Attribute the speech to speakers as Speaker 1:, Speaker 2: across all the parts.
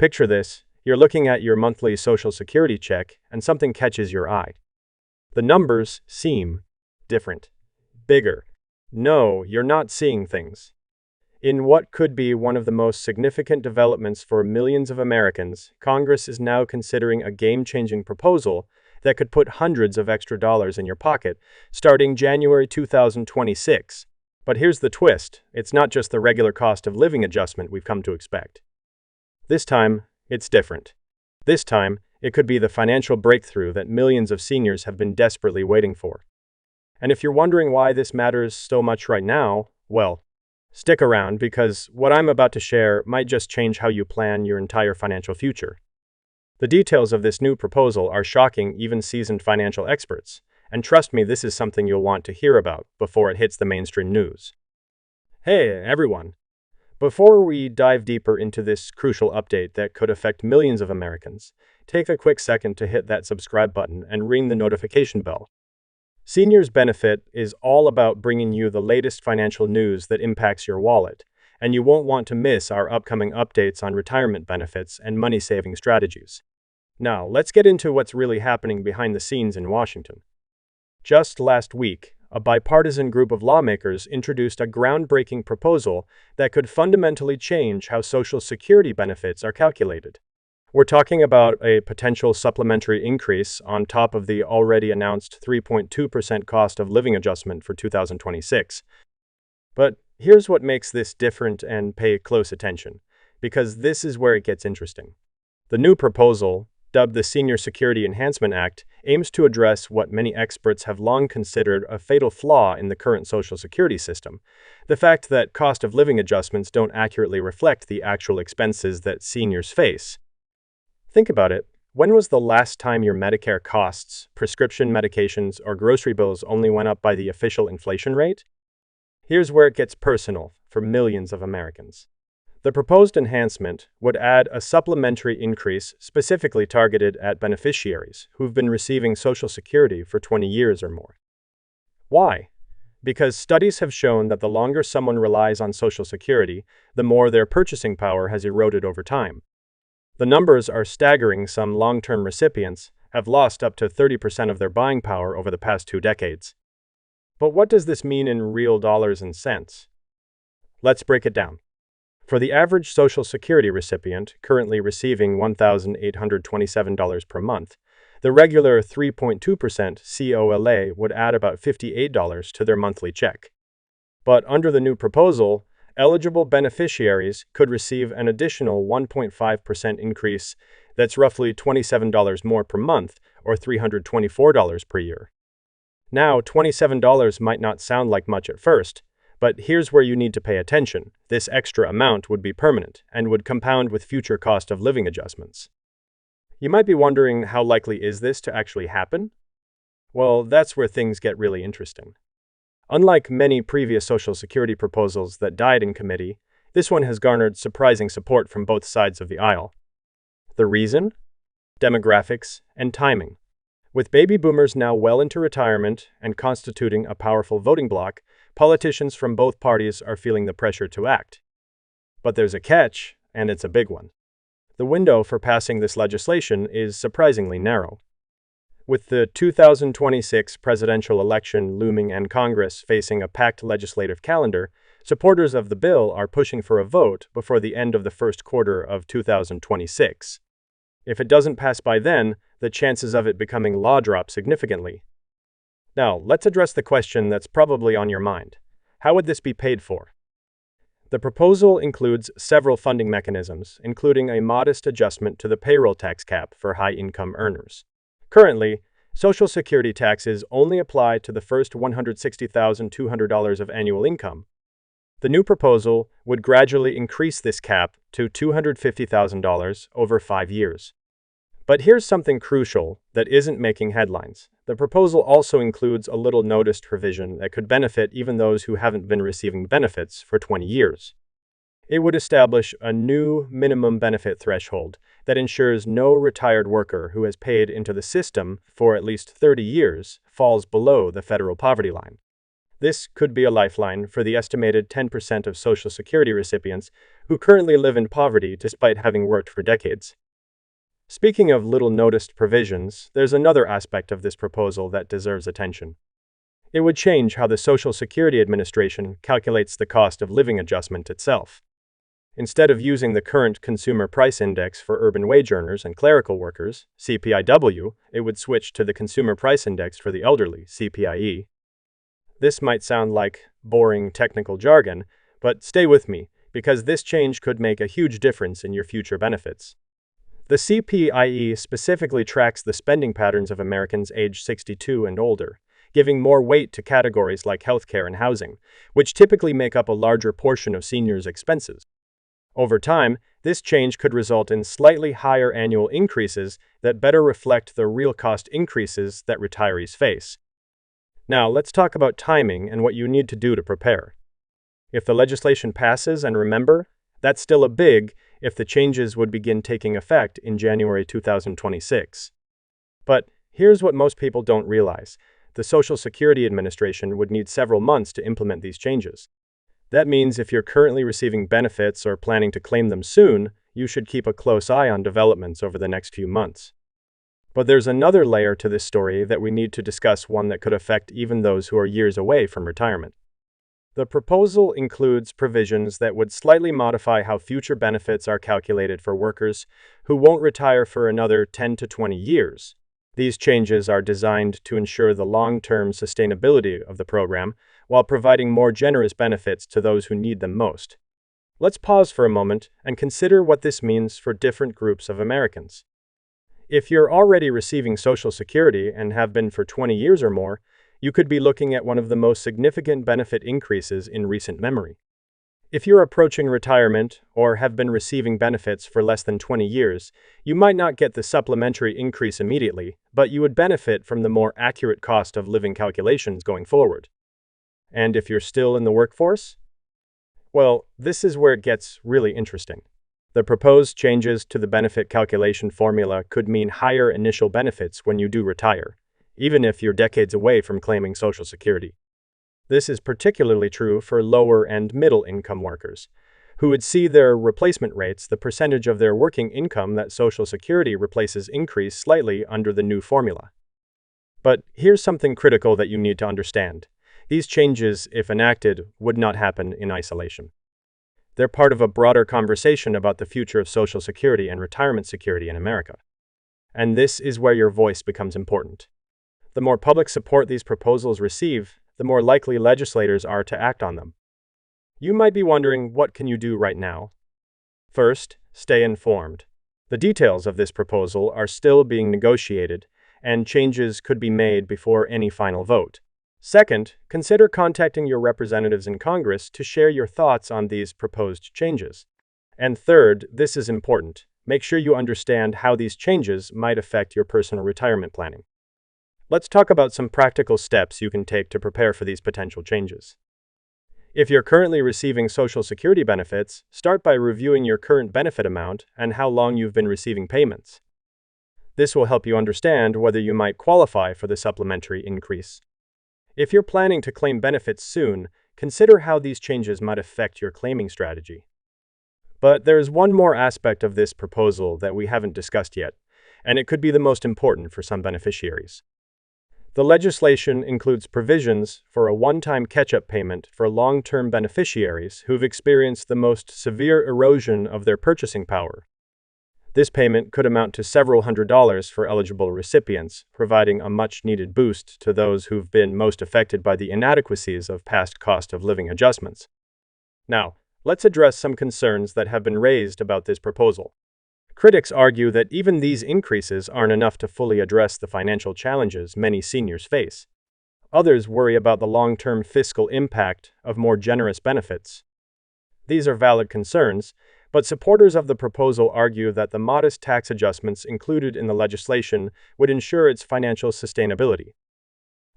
Speaker 1: Picture this: you're looking at your monthly Social Security check and something catches your eye. The numbers seem different, bigger. No, you're not seeing things. In what could be one of the most significant developments for millions of Americans, Congress is now considering a game-changing proposal that could put hundreds of extra dollars in your pocket starting January 2026. But here's the twist: it's not just the regular cost of living adjustment we've come to expect. This time, it's different. This time, it could be the financial breakthrough that millions of seniors have been desperately waiting for. And if you're wondering why this matters so much right now, well, stick around, because what I'm about to share might just change how you plan your entire financial future. The details of this new proposal are shocking even seasoned financial experts, and trust me, this is something you'll want to hear about before it hits the mainstream news. Hey, everyone! Before we dive deeper into this crucial update that could affect millions of Americans, take a quick second to hit that subscribe button and ring the notification bell. Seniors Benefit is all about bringing you the latest financial news that impacts your wallet, and you won't want to miss our upcoming updates on retirement benefits and money-saving strategies. Now, let's get into what's really happening behind the scenes in Washington. Just last week, a bipartisan group of lawmakers introduced a groundbreaking proposal that could fundamentally change how Social Security benefits are calculated. We're talking about a potential supplementary increase on top of the already announced 3.2% cost of living adjustment for 2026. But here's what makes this different, and pay close attention, because this is where it gets interesting. The new proposal, dubbed the Senior Security Enhancement Act, aims to address what many experts have long considered a fatal flaw in the current Social Security system: the fact that cost of living adjustments don't accurately reflect the actual expenses that seniors face. Think about it. When was the last time your Medicare costs, prescription medications, or grocery bills only went up by the official inflation rate? Here's where it gets personal for millions of Americans. The proposed enhancement would add a supplementary increase specifically targeted at beneficiaries who've been receiving Social Security for 20 years or more. Why? Because studies have shown that the longer someone relies on Social Security, the more their purchasing power has eroded over time. The numbers are staggering. Some long-term recipients have lost up to 30% of their buying power over the past 2 decades. But what does this mean in real dollars and cents? Let's break it down. For the average Social Security recipient, currently receiving $1,827 per month, the regular 3.2% COLA would add about $58 to their monthly check. But under the new proposal, eligible beneficiaries could receive an additional 1.5% increase that's roughly $27 more per month, or $324 per year. Now, $27 might not sound like much at first, but here's where you need to pay attention. This extra amount would be permanent and would compound with future cost of living adjustments. You might be wondering, how likely is this to actually happen? Well, that's where things get really interesting. Unlike many previous Social Security proposals that died in committee, this one has garnered surprising support from both sides of the aisle. The reason? Demographics and timing. With baby boomers now well into retirement and constituting a powerful voting bloc, politicians from both parties are feeling the pressure to act. But there's a catch, and it's a big one. The window for passing this legislation is surprisingly narrow. With the 2026 presidential election looming and Congress facing a packed legislative calendar, supporters of the bill are pushing for a vote before the end of the first quarter of 2026. If it doesn't pass by then, the chances of it becoming law drop significantly. Now, let's address the question that's probably on your mind. How would this be paid for? The proposal includes several funding mechanisms, including a modest adjustment to the payroll tax cap for high-income earners. Currently, Social Security taxes only apply to the first $160,200 of annual income. The new proposal would gradually increase this cap to $250,000 over 5 years. But here's something crucial that isn't making headlines. The proposal also includes a little noticed provision that could benefit even those who haven't been receiving benefits for 20 years. It would establish a new minimum benefit threshold that ensures no retired worker who has paid into the system for at least 30 years falls below the federal poverty line. This could be a lifeline for the estimated 10% of Social Security recipients who currently live in poverty despite having worked for decades. Speaking of little noticed provisions, there's another aspect of this proposal that deserves attention. It would change how the Social Security Administration calculates the cost of living adjustment itself. Instead of using the current Consumer Price Index for urban wage earners and clerical workers, CPIW, it would switch to the Consumer Price Index for the elderly, CPIE. This might sound like boring technical jargon, but stay with me, because this change could make a huge difference in your future benefits. The CPIE specifically tracks the spending patterns of Americans aged 62 and older, giving more weight to categories like healthcare and housing, which typically make up a larger portion of seniors' expenses. Over time, this change could result in slightly higher annual increases that better reflect the real cost increases that retirees face. Now, let's talk about timing and what you need to do to prepare. If the legislation passes, and remember, that's still a big if the changes would begin taking effect in January 2026. But here's what most people don't realize. The Social Security Administration would need several months to implement these changes. That means if you're currently receiving benefits or planning to claim them soon, you should keep a close eye on developments over the next few months. But there's another layer to this story that we need to discuss, one that could affect even those who are years away from retirement. The proposal includes provisions that would slightly modify how future benefits are calculated for workers who won't retire for another 10 to 20 years. These changes are designed to ensure the long-term sustainability of the program while providing more generous benefits to those who need them most. Let's pause for a moment and consider what this means for different groups of Americans. If you're already receiving Social Security and have been for 20 years or more, you could be looking at one of the most significant benefit increases in recent memory. If you're approaching retirement or have been receiving benefits for less than 20 years, you might not get the supplementary increase immediately, but you would benefit from the more accurate cost of living calculations going forward. And if you're still in the workforce? Well, this is where it gets really interesting. The proposed changes to the benefit calculation formula could mean higher initial benefits when you do retire, even if you're decades away from claiming Social Security. This is particularly true for lower and middle income workers, who would see their replacement rates, the percentage of their working income that Social Security replaces, increase slightly under the new formula. But here's something critical that you need to understand. These changes, if enacted, would not happen in isolation. They're part of a broader conversation about the future of Social Security and retirement security in America. And this is where your voice becomes important. The more public support these proposals receive, the more likely legislators are to act on them. You might be wondering, what can you do right now? First, stay informed. The details of this proposal are still being negotiated, and changes could be made before any final vote. Second, consider contacting your representatives in Congress to share your thoughts on these proposed changes. And third, this is important. Make sure you understand how these changes might affect your personal retirement planning. Let's talk about some practical steps you can take to prepare for these potential changes. If you're currently receiving Social Security benefits, start by reviewing your current benefit amount and how long you've been receiving payments. This will help you understand whether you might qualify for the supplementary increase. If you're planning to claim benefits soon, consider how these changes might affect your claiming strategy. But there's one more aspect of this proposal that we haven't discussed yet, and it could be the most important for some beneficiaries. The legislation includes provisions for a one-time catch-up payment for long-term beneficiaries who've experienced the most severe erosion of their purchasing power. This payment could amount to several $100s for eligible recipients, providing a much-needed boost to those who've been most affected by the inadequacies of past cost of living adjustments. Now, let's address some concerns that have been raised about this proposal. Critics argue that even these increases aren't enough to fully address the financial challenges many seniors face. Others worry about the long-term fiscal impact of more generous benefits. These are valid concerns, but supporters of the proposal argue that the modest tax adjustments included in the legislation would ensure its financial sustainability.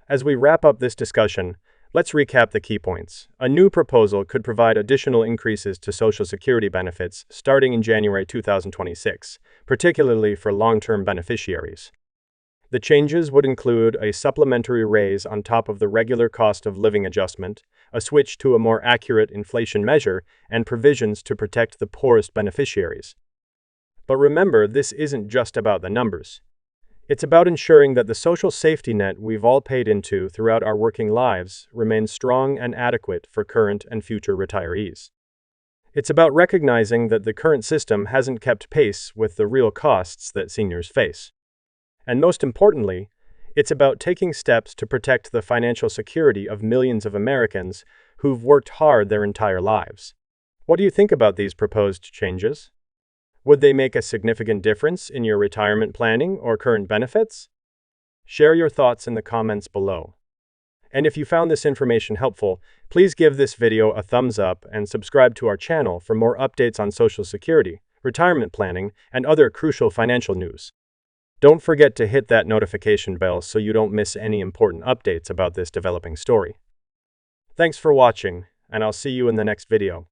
Speaker 1: As we wrap up this discussion, let's recap the key points. A new proposal could provide additional increases to Social Security benefits starting in January 2026, particularly for long-term beneficiaries. The changes would include a supplementary raise on top of the regular cost of living adjustment, a switch to a more accurate inflation measure, and provisions to protect the poorest beneficiaries. But remember, this isn't just about the numbers. It's about ensuring that the social safety net we've all paid into throughout our working lives remains strong and adequate for current and future retirees. It's about recognizing that the current system hasn't kept pace with the real costs that seniors face. And most importantly, it's about taking steps to protect the financial security of millions of Americans who've worked hard their entire lives. What do you think about these proposed changes? Would they make a significant difference in your retirement planning or current benefits? Share your thoughts in the comments below. And if you found this information helpful, please give this video a thumbs up and subscribe to our channel for more updates on Social Security, retirement planning, and other crucial financial news. Don't forget to hit that notification bell so you don't miss any important updates about this developing story. Thanks for watching, and I'll see you in the next video.